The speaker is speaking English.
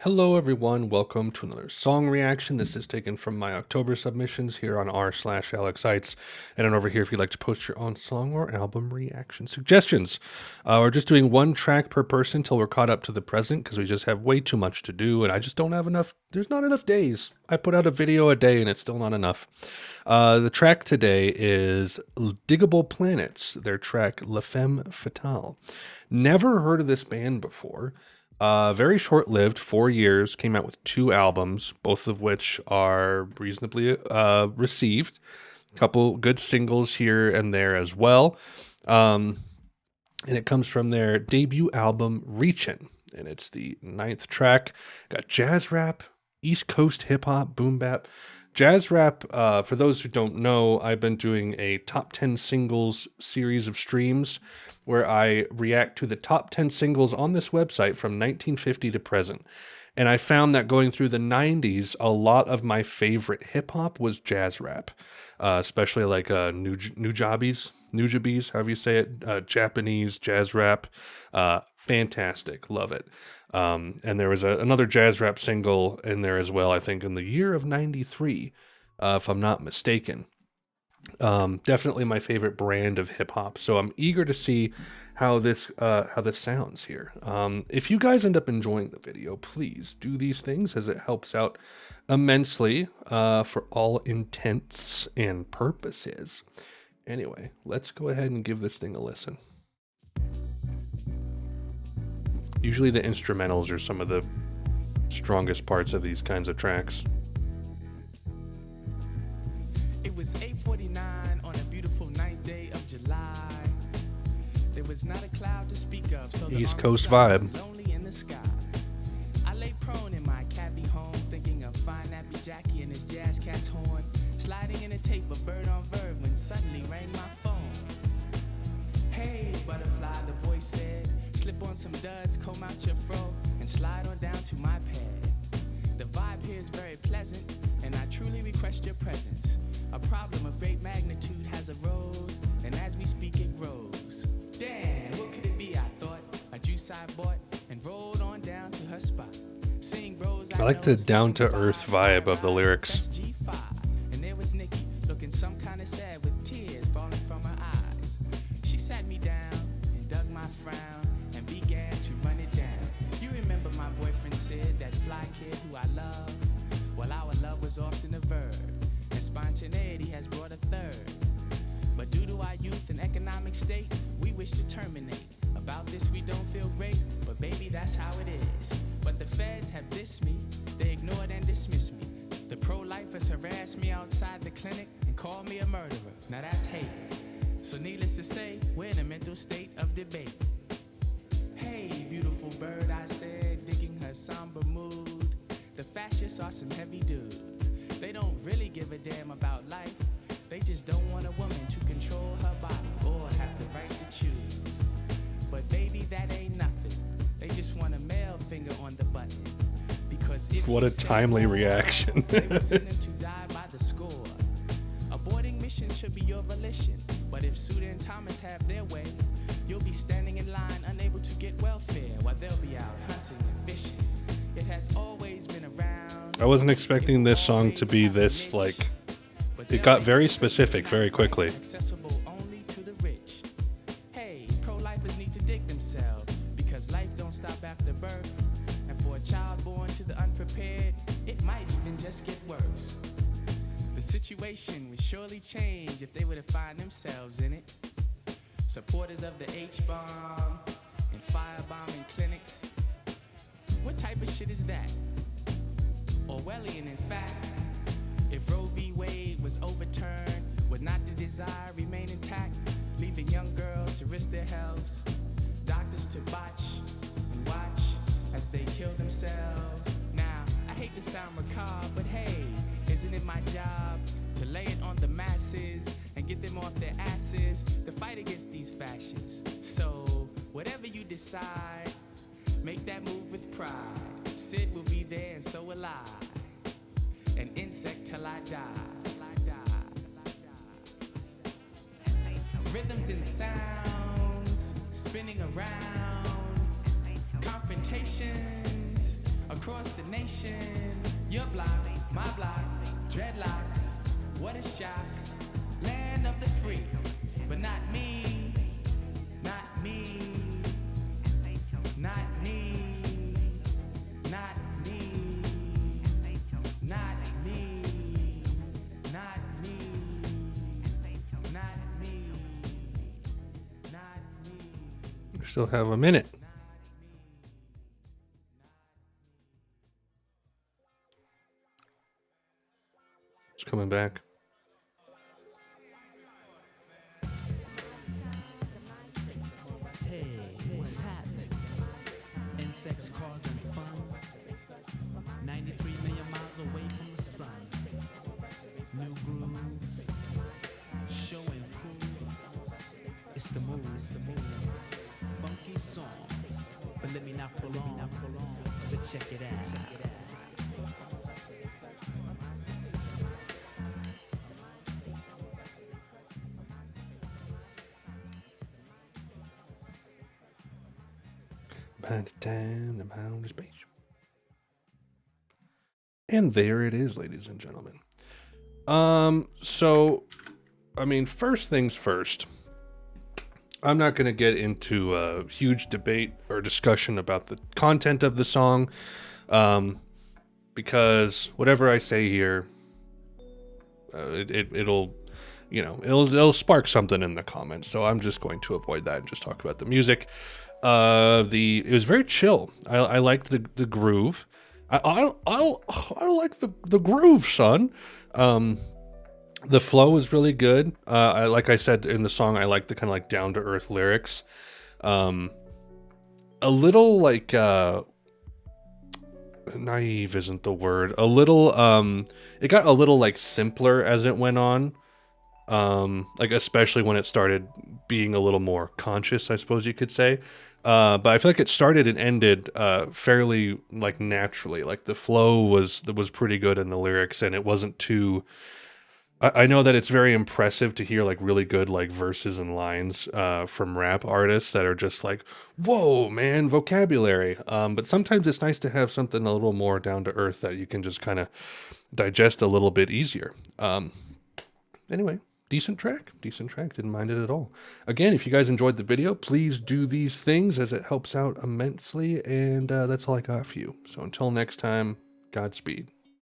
Hello, everyone. Welcome to another song reaction. This is taken from my October submissions here on r/Alex Haitz. And then over here, if you'd like to post your own song or album reaction suggestions. We're just doing one track per person till we're caught up to the present because we just have way too much to do and I just don't have enough. There's not enough days. I put out a video a day and it's still not enough. The track today is Digable Planets, their track La Femme Fatale. Never heard of this band before. Very short-lived, 4 years, came out with 2 albums, both of which are reasonably received. A couple good singles here and there as well. And it comes from their debut album, Reachin', and it's the 9th track. Got jazz rap, East Coast hip-hop, boom bap. Jazz rap, for those who don't know, I've been doing a top 10 singles series of streams where I react to the top 10 singles on this website from 1950 to present. And I found that going through the 90s, a lot of my favorite hip-hop was jazz rap, especially like Nujabes, however you say it, Japanese jazz rap. Fantastic, love it. And there was another jazz rap single in there as well, I think in the year of 93, if I'm not mistaken. Definitely my favorite brand of hip hop. So I'm eager to see how this sounds here. If you guys end up enjoying the video, please do these things as it helps out immensely for all intents and purposes. Anyway, let's go ahead and give this thing a listen. Usually the instrumentals are some of the strongest parts of these kinds of tracks. It was 8:49 on a beautiful ninth day of July. There was not a cloud to speak of, so the East Coast vibe. Lonely in the sky. I lay prone in my cabby home, thinking of fine nappy Jackie and his jazz cat's horn, sliding in a tape of bird on verb when suddenly rang my phone. Hey, butterfly, the voice said, slip on some duds, comb out your fro, and slide on down to my pad. The vibe here is very pleasant, and I truly request your presence. A problem of great magnitude has arose, and as we speak it grows. Damn, what could it be, I thought? A juice I bought, and rolled on down to her spot. Seeing bros I like the down-to-earth vibe of the lyrics. G5, and there was Nikki, looking some kind of sad with tears falling from her eyes. She sat me down and dug my frown and began to run it down. You remember my boyfriend said, that fly kid who I love? Well, our love was often a verb, and spontaneity has brought a third. But due to our youth and economic state, we wish to terminate. About this we don't feel great, but baby, that's how it is. But the feds have dissed me, they ignored and dismissed me. The pro-lifers harassed me outside the clinic and called me a murderer. Now that's hate. So needless to say, we're in a mental state of debate. Hey, beautiful bird, I said, digging her somber mood. The fascists are some heavy dudes. They don't really give a damn about life. They just don't want a woman to control her body or have the right to choose. But baby, that ain't nothing. They just want a male finger on the button. Because if What a timely reaction. they will send them to die by the score. Aborting mission should be your volition. But if Suda and Thomas have their way, you'll be standing in line unable to get welfare while they'll be out hunting and fishing. It has always been around. I wasn't expecting this song to be this, like, it got very specific very quickly. Accessible only to the rich. Hey, pro-lifers need to dig themselves because life don't stop after birth. And for a child born to the unprepared, it might even just get worse. The situation would surely change if they were to find themselves in it. Supporters of the H-bomb and firebombing clinics. What type of shit is that? Orwellian, in fact. If Roe v. Wade was overturned, would not the desire remain intact, leaving young girls to risk their health, doctors to botch and watch as they kill themselves? Now, I hate to sound macabre, but hey, isn't it my job to lay it on the masses and get them off their asses to fight against these fascists? So, whatever you decide, make that move with pride. Sid will be there and so will I. An insect till I die. Rhythms and sounds spinning around. Confrontations Across the nation, your block, my block, dreadlocks, what a shock. Land of the free, but not me, not me, not me, not me, not me, not me, not me, not me. We still have a minute. It's coming back. Hey, what's happening? Insects causing fun. 93 million miles away from the sun. New grooves, show and prove. It's the move, funky songs, but let me not prolong. So check it out. Pound it down and pound the space. And there it is, ladies and gentlemen. So, I mean, first things first. I'm not going to get into a huge debate or discussion about the content of the song, because whatever I say here, it'll spark something in the comments. So I'm just going to avoid that and just talk about the music. It was very chill. I liked the groove. I like the groove, son. The flow was really good. Like I said in the song, I like the kind of like down to earth lyrics. A little like naive isn't the word. A little it got a little like simpler as it went on. Like especially when it started being a little more conscious, I suppose you could say. But I feel like it started and ended fairly like naturally. Like the flow was pretty good in the lyrics, and it wasn't too. I know that it's very impressive to hear like really good like verses and lines from rap artists that are just like, whoa, man, vocabulary. But sometimes it's nice to have something a little more down to earth that you can just kind of digest a little bit easier. Anyway, decent track, didn't mind it at all. Again, if you guys enjoyed the video, please do these things as it helps out immensely, and that's all I got for you. So until next time, Godspeed.